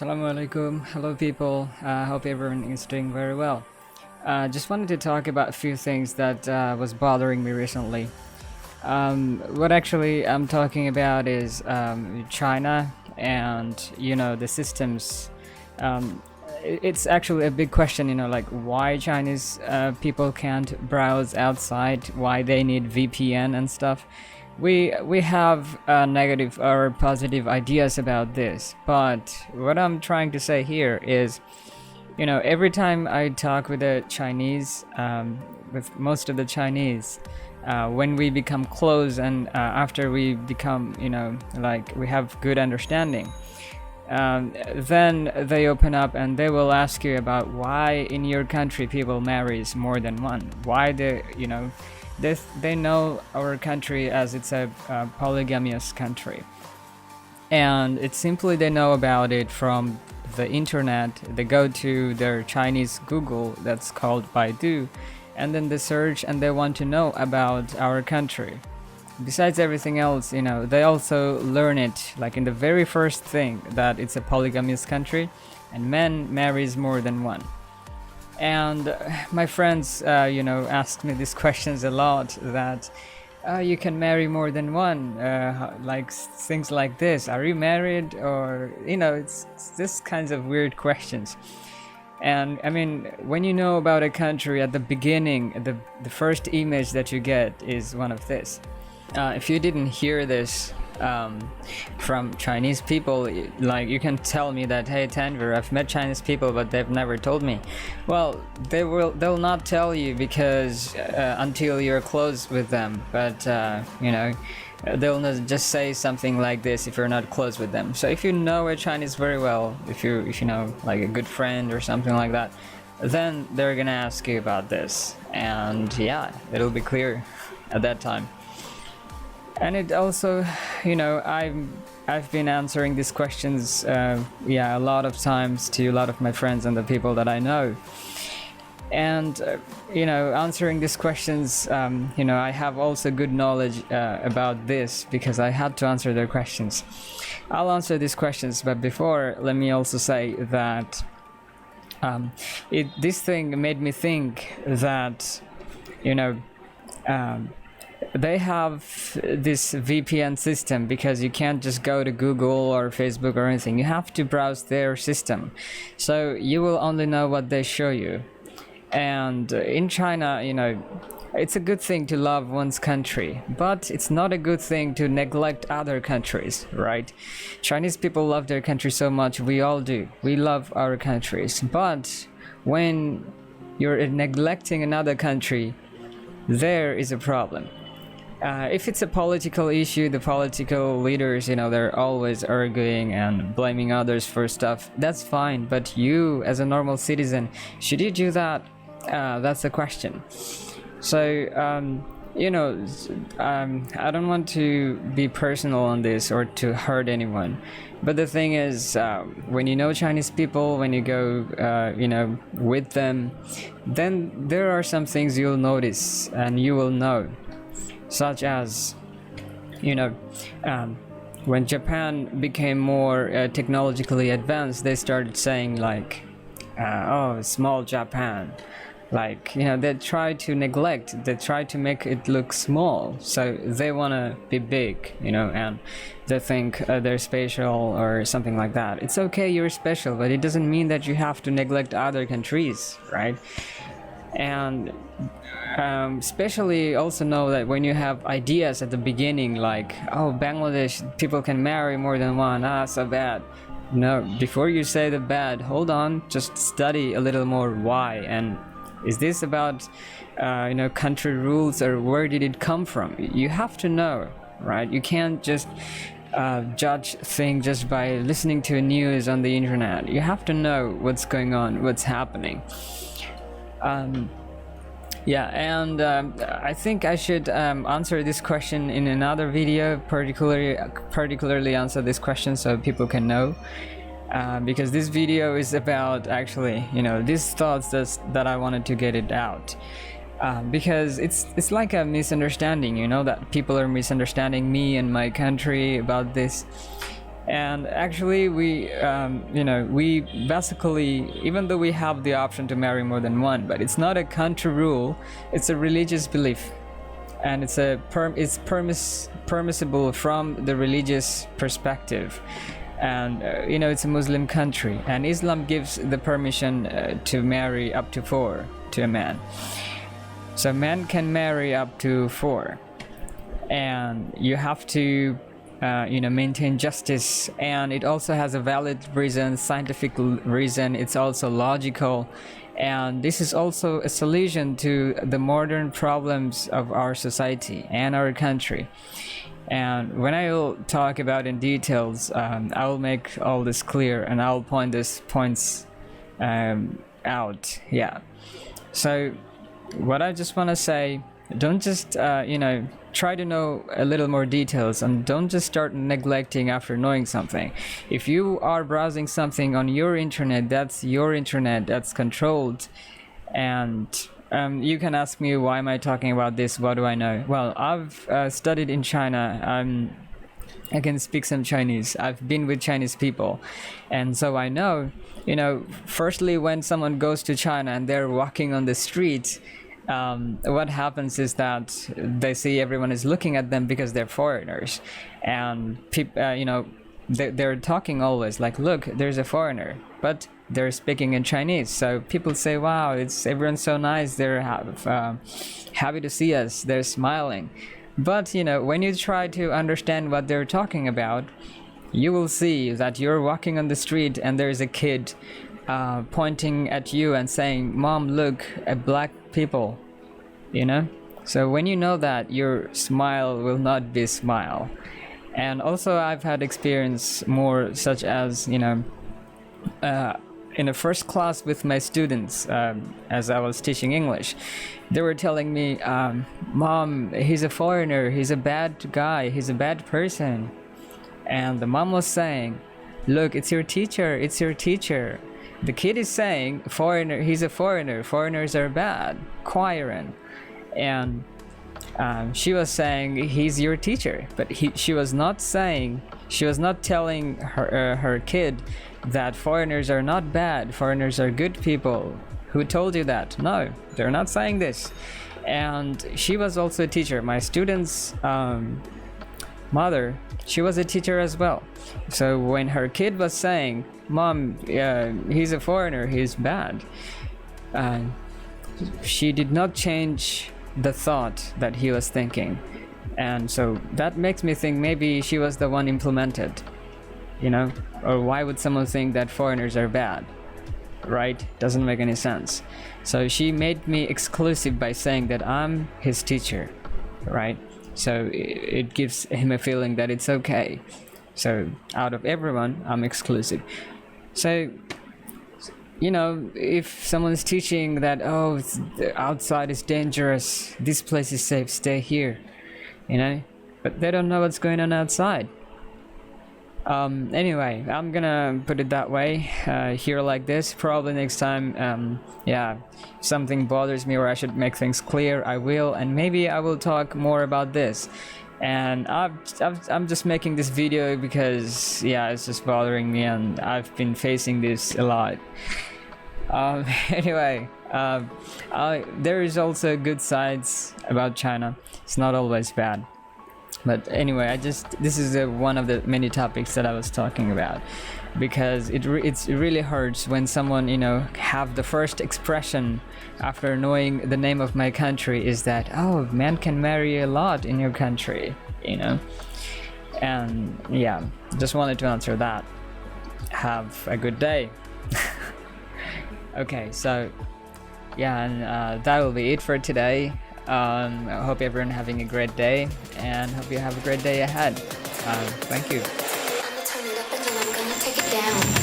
Assalamu alaikum. Hello, people. Hope everyone is doing very well. Just wanted to talk about a few things that was bothering me recently. What actually I'm talking about is China and the systems. It's actually a big question, like why Chinese people can't browse outside, why they need VPN and stuff. We have negative or positive ideas about this, but what I'm trying to say here is, every time I talk with the Chinese, with most of the Chinese, when we become close and after we become, like we have good understanding, then they open up and they will ask you about why in your country people marries more than one. Why they know our country as it's a polygamous country, and it's simply they know about it from the internet. They go to their Chinese Google that's called Baidu, and then they search and they want to know about our country. Besides everything else, they also learn it like in the very first thing that it's a polygamous country and men marries more than one. And my friends asked me these questions a lot, that you can marry more than one, like things like this, are you married, or it's this kinds of weird questions. And I mean, when you know about a country at the beginning, the first image that you get is one of this. If you didn't hear this from Chinese people, like you can tell me that, hey Tanvir, I've met Chinese people but they've never told me. Well, they'll not tell you because until you're close with them, but they'll not just say something like this if you're not close with them. So if you know a Chinese very well, if you know like a good friend or something like that, then they're gonna ask you about this, and yeah, it'll be clear at that time. And it also, I've been answering these questions, a lot of times to a lot of my friends and the people that I know. And, answering these questions, I have also good knowledge about this because I had to answer their questions. I'll answer these questions, but before, let me also say that this thing made me think that, they have this VPN system because you can't just go to Google or Facebook or anything. You have to browse their system, so you will only know what they show you. And in China, it's a good thing to love one's country, but it's not a good thing to neglect other countries, right? Chinese people love their country so much. We all do. We love our countries, but when you're neglecting another country, there is a problem. If it's a political issue, the political leaders, they're always arguing and blaming others for stuff. That's fine, but you, as a normal citizen, should you do that? That's the question. So, I don't want to be personal on this or to hurt anyone. But the thing is, when you know Chinese people, when you go, with them, then there are some things you'll notice and you will know. Such as, when Japan became more technologically advanced, they started saying like, small Japan. Like, they try to neglect, they try to make it look small. So they want to be big, and they think they're special or something like that. It's okay, you're special, but it doesn't mean that you have to neglect other countries, right? And especially also know that when you have ideas at the beginning like, Bangladesh people can marry more than one, so bad. No, before you say the bad, hold on, just study a little more why, and is this about country rules, or where did it come from? You have to know, right? You can't just judge things just by listening to news on the internet. You have to know what's going on, what's happening. I think I should answer this question in another video, particularly answer this question so people can know, because this video is about actually, these thoughts that I wanted to get it out, because it's like a misunderstanding, that people are misunderstanding me and my country about this. And actually, we basically, even though we have the option to marry more than one, but it's not a country rule, it's a religious belief. And it's permissible from the religious perspective. And it's a Muslim country, and Islam gives the permission to marry up to 4 to a man. So men can marry up to 4, and you have to maintain justice, and it also has a valid reason, scientific reason. It's also logical, and this is also a solution to the modern problems of our society and our country. And when I will talk about in details, I will make all this clear, and I'll point these points out. Yeah. So what I just want to say, don't just try to know a little more details, and don't just start neglecting after knowing something. If you are browsing something on your internet, that's your internet, that's controlled. And you can ask me, why am I talking about this? What do I know? Well, I've studied in China. I can speak some Chinese. I've been with Chinese people, and so I know, firstly, when someone goes to China and they're walking on the street, what happens is that they see everyone is looking at them because they're foreigners, and they're talking always like, look, there's a foreigner, but they're speaking in Chinese. So people say, wow, everyone's so nice, they're happy to see us, they're smiling. But when you try to understand what they're talking about, you will see that you're walking on the street and there's a kid pointing at you and saying, Mom, look, a black people, So when you know that, your smile will not be smile. And also I've had experience more such as, in the first class with my students, as I was teaching English, they were telling me, Mom, he's a foreigner, he's a bad guy, he's a bad person. And the mom was saying, look, it's your teacher, it's your teacher. The kid is saying, foreigner, he's a foreigner, foreigners are bad, Quairen. And she was saying, he's your teacher. But she was not telling her kid that foreigners are not bad, foreigners are good people. Who told you that? No, they're not saying this. And she was also a teacher. My student's mother, she was a teacher as well. So when her kid was saying, Mom, he's a foreigner, he's bad, she did not change the thought that he was thinking. And so that makes me think maybe she was the one implemented, or why would someone think that foreigners are bad, right? Doesn't make any sense. So she made me exclusive by saying that I'm his teacher, right? So it gives him a feeling that it's okay. So out of everyone, I'm exclusive. So if someone's teaching that, the outside is dangerous, this place is safe, stay here, but they don't know what's going on outside. Anyway, I'm gonna put it that way, here like this. Probably next time, if something bothers me or I should make things clear, I will, and maybe I will talk more about this. And I'm just making this video because it's just bothering me, and I've been facing this a lot. Anyway, there is also good sides about China. It's not always bad. But anyway, this is one of the many topics that I was talking about, because it really hurts when someone have the first expression after knowing the name of my country is that, men can marry a lot in your country, and just wanted to answer that. Have a good day. Okay, so and that will be it for today. I hope everyone having a great day, and hope you have a great day ahead. Thank you. I'ma turn it up and then I'm gonna take it down.